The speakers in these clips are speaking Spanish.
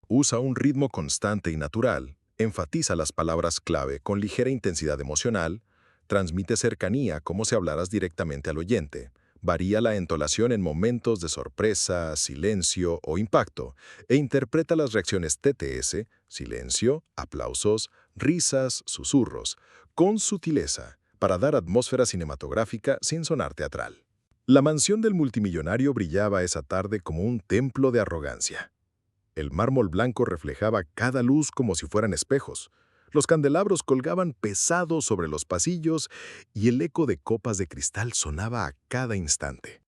Usa un ritmo constante y natural, enfatiza las palabras clave con ligera intensidad emocional, transmite cercanía como si hablaras directamente al oyente, varía la entonación en momentos de sorpresa, silencio o impacto, e interpreta las reacciones TTS, silencio, aplausos, risas, susurros, con sutileza, para dar atmósfera cinematográfica sin sonar teatral. La mansión del multimillonario brillaba esa tarde como un templo de arrogancia. El mármol blanco reflejaba cada luz como si fueran espejos. Los candelabros colgaban pesados sobre los pasillos y el eco de copas de cristal sonaba a cada instante.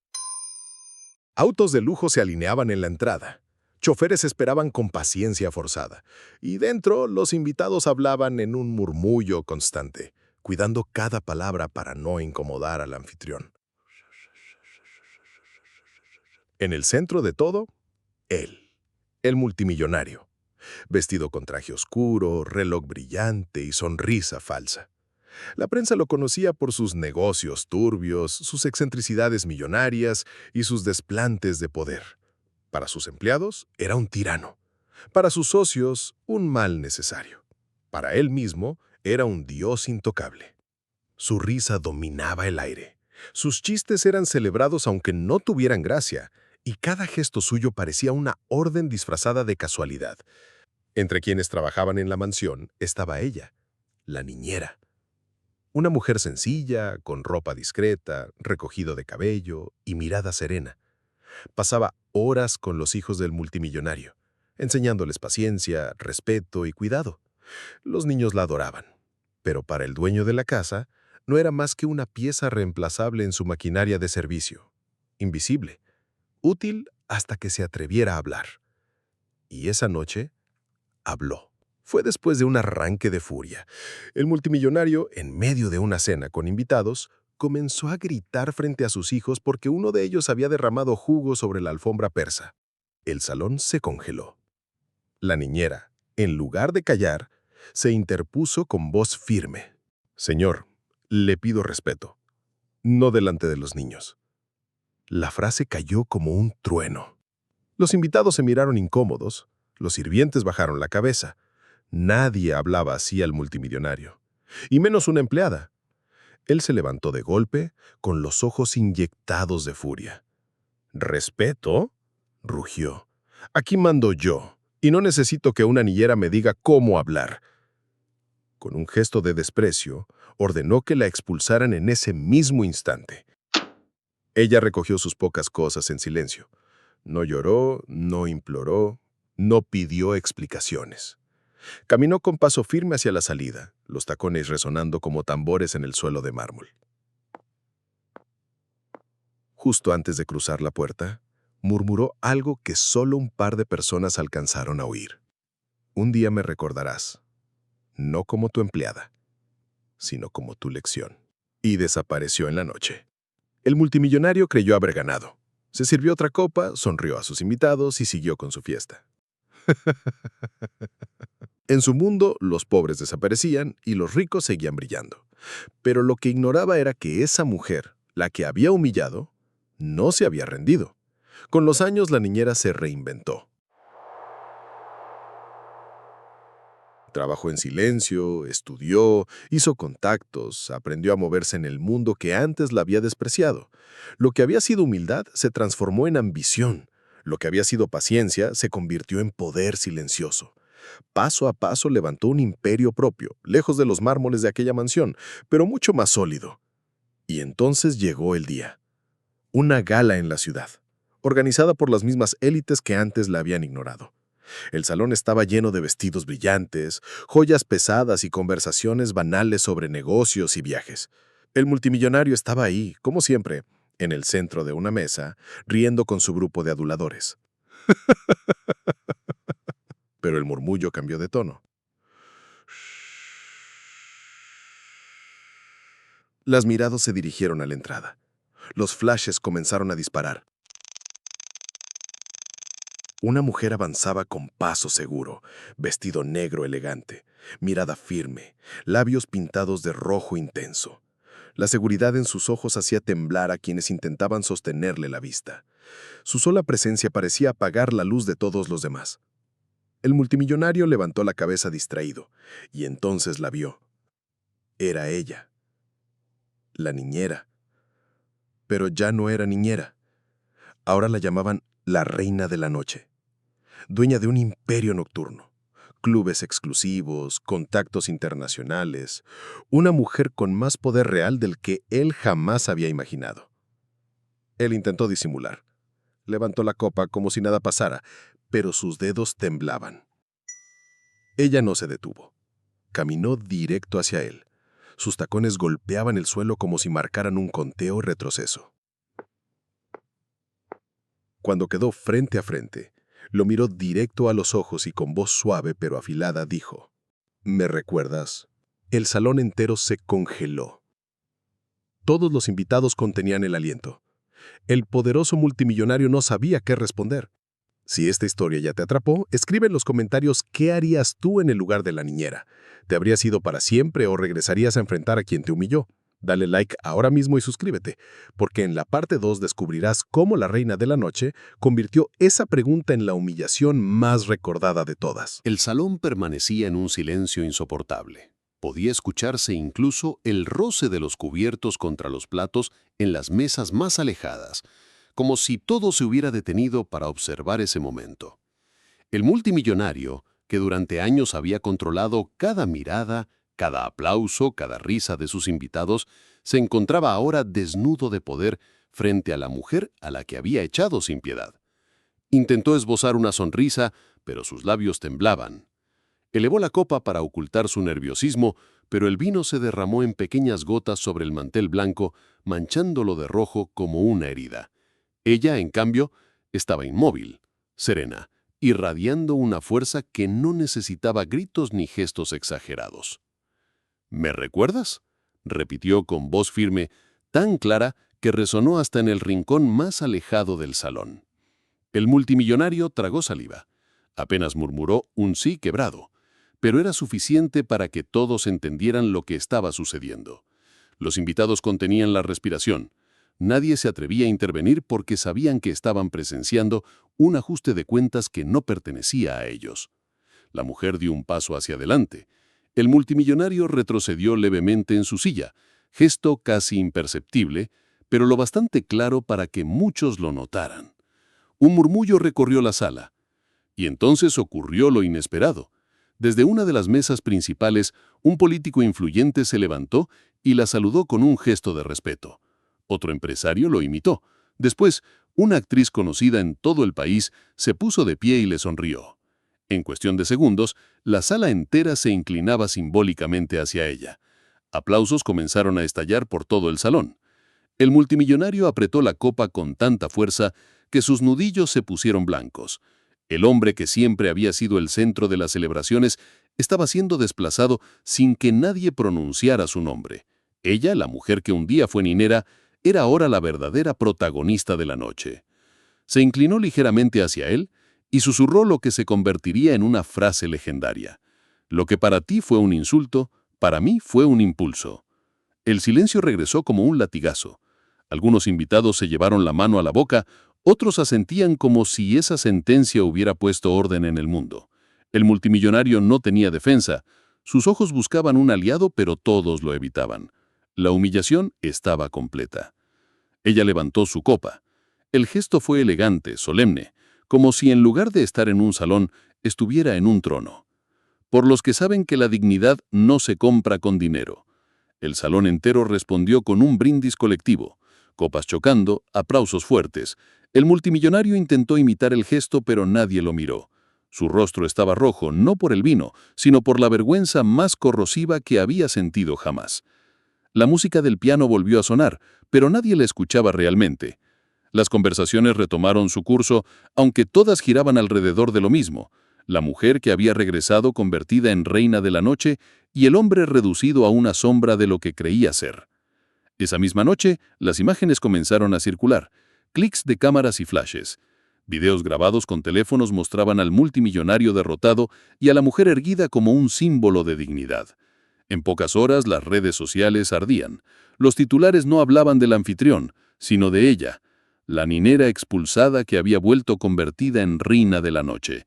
Autos de lujo se alineaban en la entrada. Choferes esperaban con paciencia forzada. Y dentro, los invitados hablaban en un murmullo constante, cuidando cada palabra para no incomodar al anfitrión. En el centro de todo, él, el multimillonario, vestido con traje oscuro, reloj brillante y sonrisa falsa. La prensa lo conocía por sus negocios turbios, sus excentricidades millonarias y sus desplantes de poder. Para sus empleados, era un tirano. Para sus socios, un mal necesario. Para él mismo, era un dios intocable. Su risa dominaba el aire. Sus chistes eran celebrados aunque no tuvieran gracia, y cada gesto suyo parecía una orden disfrazada de casualidad. Entre quienes trabajaban en la mansión estaba ella, la niñera. Una mujer sencilla, con ropa discreta, recogido de cabello y mirada serena. Pasaba horas con los hijos del multimillonario, enseñándoles paciencia, respeto y cuidado. Los niños la adoraban, pero para el dueño de la casa no era más que una pieza reemplazable en su maquinaria de servicio, invisible, útil hasta que se atreviera a hablar. Y esa noche habló. Fue después de un arranque de furia. El multimillonario, en medio de una cena con invitados, comenzó a gritar frente a sus hijos porque uno de ellos había derramado jugo sobre la alfombra persa. El salón se congeló. La niñera, en lugar de callar, se interpuso con voz firme. «Señor, le pido respeto, no delante de los niños». La frase cayó como un trueno. Los invitados se miraron incómodos, los sirvientes bajaron la cabeza. Nadie hablaba así al multimillonario, y menos una empleada. Él se levantó de golpe, con los ojos inyectados de furia. «¿Respeto?», rugió. «Aquí mando yo, y no necesito que una niñera me diga cómo hablar». Con un gesto de desprecio, ordenó que la expulsaran en ese mismo instante. Ella recogió sus pocas cosas en silencio. No lloró, no imploró, no pidió explicaciones. Caminó con paso firme hacia la salida, los tacones resonando como tambores en el suelo de mármol. Justo antes de cruzar la puerta, murmuró algo que solo un par de personas alcanzaron a oír. «Un día me recordarás, no como tu empleada, sino como tu lección». Y desapareció en la noche. El multimillonario creyó haber ganado. Se sirvió otra copa, sonrió a sus invitados y siguió con su fiesta. En su mundo, los pobres desaparecían y los ricos seguían brillando. Pero lo que ignoraba era que esa mujer, la que había humillado, no se había rendido. Con los años, la niñera se reinventó. Trabajó en silencio, estudió, hizo contactos, aprendió a moverse en el mundo que antes la había despreciado. Lo que había sido humildad se transformó en ambición. Lo que había sido paciencia se convirtió en poder silencioso. Paso a paso levantó un imperio propio, lejos de los mármoles de aquella mansión, pero mucho más sólido. Y entonces llegó el día. Una gala en la ciudad, organizada por las mismas élites que antes la habían ignorado. El salón estaba lleno de vestidos brillantes, joyas pesadas y conversaciones banales sobre negocios y viajes. El multimillonario estaba ahí, como siempre, en el centro de una mesa, riendo con su grupo de aduladores. Pero el murmullo cambió de tono. Las miradas se dirigieron a la entrada. Los flashes comenzaron a disparar. Una mujer avanzaba con paso seguro, vestido negro elegante, mirada firme, labios pintados de rojo intenso. La seguridad en sus ojos hacía temblar a quienes intentaban sostenerle la vista. Su sola presencia parecía apagar la luz de todos los demás. El multimillonario levantó la cabeza distraído, y entonces la vio. Era ella, la niñera. Pero ya no era niñera. Ahora la llamaban la Reina de la Noche, dueña de un imperio nocturno, clubes exclusivos, contactos internacionales, una mujer con más poder real del que él jamás había imaginado. Él intentó disimular. Levantó la copa como si nada pasara, pero sus dedos temblaban. Ella no se detuvo. Caminó directo hacia él. Sus tacones golpeaban el suelo como si marcaran un conteo retroceso. Cuando quedó frente a frente, lo miró directo a los ojos y con voz suave pero afilada dijo: ¿Me recuerdas? El salón entero se congeló. Todos los invitados contenían el aliento. El poderoso multimillonario no sabía qué responder. Si esta historia ya te atrapó, escribe en los comentarios qué harías tú en el lugar de la niñera. ¿Te habrías ido para siempre o regresarías a enfrentar a quien te humilló? Dale like ahora mismo y suscríbete, porque en la parte 2 descubrirás cómo la Reina de la Noche convirtió esa pregunta en la humillación más recordada de todas. El salón permanecía en un silencio insoportable. Podía escucharse incluso el roce de los cubiertos contra los platos en las mesas más alejadas, como si todo se hubiera detenido para observar ese momento. El multimillonario, que durante años había controlado cada mirada, cada aplauso, cada risa de sus invitados, se encontraba ahora desnudo de poder frente a la mujer a la que había echado sin piedad. Intentó esbozar una sonrisa, pero sus labios temblaban. Elevó la copa para ocultar su nerviosismo, pero el vino se derramó en pequeñas gotas sobre el mantel blanco, manchándolo de rojo como una herida. Ella, en cambio, estaba inmóvil, serena, irradiando una fuerza que no necesitaba gritos ni gestos exagerados. ¿Me recuerdas?, repitió con voz firme, tan clara que resonó hasta en el rincón más alejado del salón. El multimillonario tragó saliva. Apenas murmuró un sí quebrado, pero era suficiente para que todos entendieran lo que estaba sucediendo. Los invitados contenían la respiración. Nadie se atrevía a intervenir porque sabían que estaban presenciando un ajuste de cuentas que no pertenecía a ellos. La mujer dio un paso hacia adelante. El multimillonario retrocedió levemente en su silla, gesto casi imperceptible, pero lo bastante claro para que muchos lo notaran. Un murmullo recorrió la sala. Y entonces ocurrió lo inesperado. Desde una de las mesas principales, un político influyente se levantó y la saludó con un gesto de respeto. Otro empresario lo imitó. Después, una actriz conocida en todo el país se puso de pie y le sonrió. En cuestión de segundos, la sala entera se inclinaba simbólicamente hacia ella. Aplausos comenzaron a estallar por todo el salón. El multimillonario apretó la copa con tanta fuerza que sus nudillos se pusieron blancos. El hombre que siempre había sido el centro de las celebraciones estaba siendo desplazado sin que nadie pronunciara su nombre. Ella, la mujer que un día fue ninera, era ahora la verdadera protagonista de la noche. Se inclinó ligeramente hacia él y susurró lo que se convertiría en una frase legendaria. Lo que para ti fue un insulto, para mí fue un impulso. El silencio regresó como un latigazo. Algunos invitados se llevaron la mano a la boca, otros asentían como si esa sentencia hubiera puesto orden en el mundo. El multimillonario no tenía defensa. Sus ojos buscaban un aliado, pero todos lo evitaban. La humillación estaba completa. Ella levantó su copa. El gesto fue elegante, solemne, como si en lugar de estar en un salón, estuviera en un trono. Por los que saben que la dignidad no se compra con dinero. El salón entero respondió con un brindis colectivo. Copas chocando, aplausos fuertes. El multimillonario intentó imitar el gesto, pero nadie lo miró. Su rostro estaba rojo, no por el vino, sino por la vergüenza más corrosiva que había sentido jamás. La música del piano volvió a sonar, pero nadie la escuchaba realmente. Las conversaciones retomaron su curso, aunque todas giraban alrededor de lo mismo. La mujer que había regresado convertida en reina de la noche y el hombre reducido a una sombra de lo que creía ser. Esa misma noche, las imágenes comenzaron a circular. Clics de cámaras y flashes. Videos grabados con teléfonos mostraban al multimillonario derrotado y a la mujer erguida como un símbolo de dignidad. En pocas horas, las redes sociales ardían. Los titulares no hablaban del anfitrión, sino de ella, la ninera expulsada que había vuelto convertida en reina de la noche.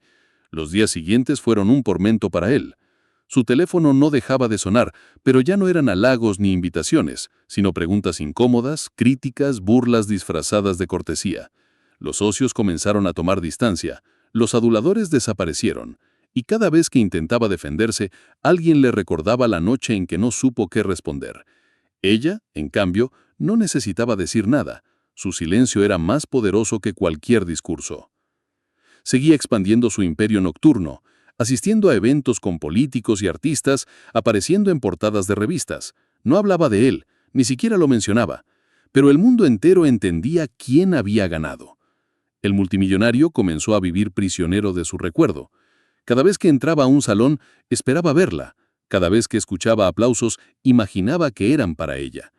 Los días siguientes fueron un tormento para él. Su teléfono no dejaba de sonar, pero ya no eran halagos ni invitaciones, sino preguntas incómodas, críticas, burlas disfrazadas de cortesía. Los socios comenzaron a tomar distancia, los aduladores desaparecieron, y cada vez que intentaba defenderse, alguien le recordaba la noche en que no supo qué responder. Ella, en cambio, no necesitaba decir nada. Su silencio era más poderoso que cualquier discurso. Seguía expandiendo su imperio nocturno, asistiendo a eventos con políticos y artistas, apareciendo en portadas de revistas. No hablaba de él, ni siquiera lo mencionaba, pero el mundo entero entendía quién había ganado. El multimillonario comenzó a vivir prisionero de su recuerdo. Cada vez que entraba a un salón, esperaba verla. Cada vez que escuchaba aplausos, imaginaba que eran para ella.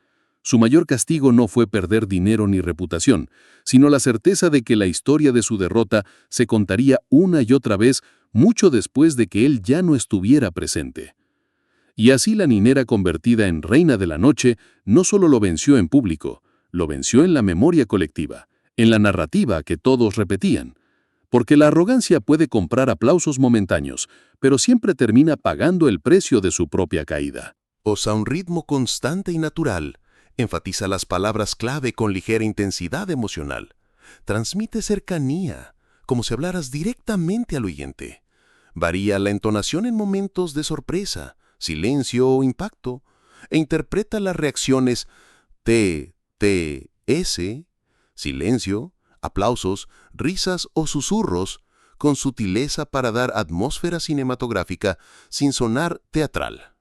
Su mayor castigo no fue perder dinero ni reputación, sino la certeza de que la historia de su derrota se contaría una y otra vez mucho después de que él ya no estuviera presente. Y así la ninera convertida en reina de la noche no solo lo venció en público, lo venció en la memoria colectiva, en la narrativa que todos repetían. Porque la arrogancia puede comprar aplausos momentáneos, pero siempre termina pagando el precio de su propia caída. Usa un ritmo constante y natural. Enfatiza las palabras clave con ligera intensidad emocional. Transmite cercanía, como si hablaras directamente al oyente. Varía la entonación en momentos de sorpresa, silencio o impacto, e interpreta las reacciones T, T, S, silencio, aplausos, risas o susurros, con sutileza para dar atmósfera cinematográfica sin sonar teatral.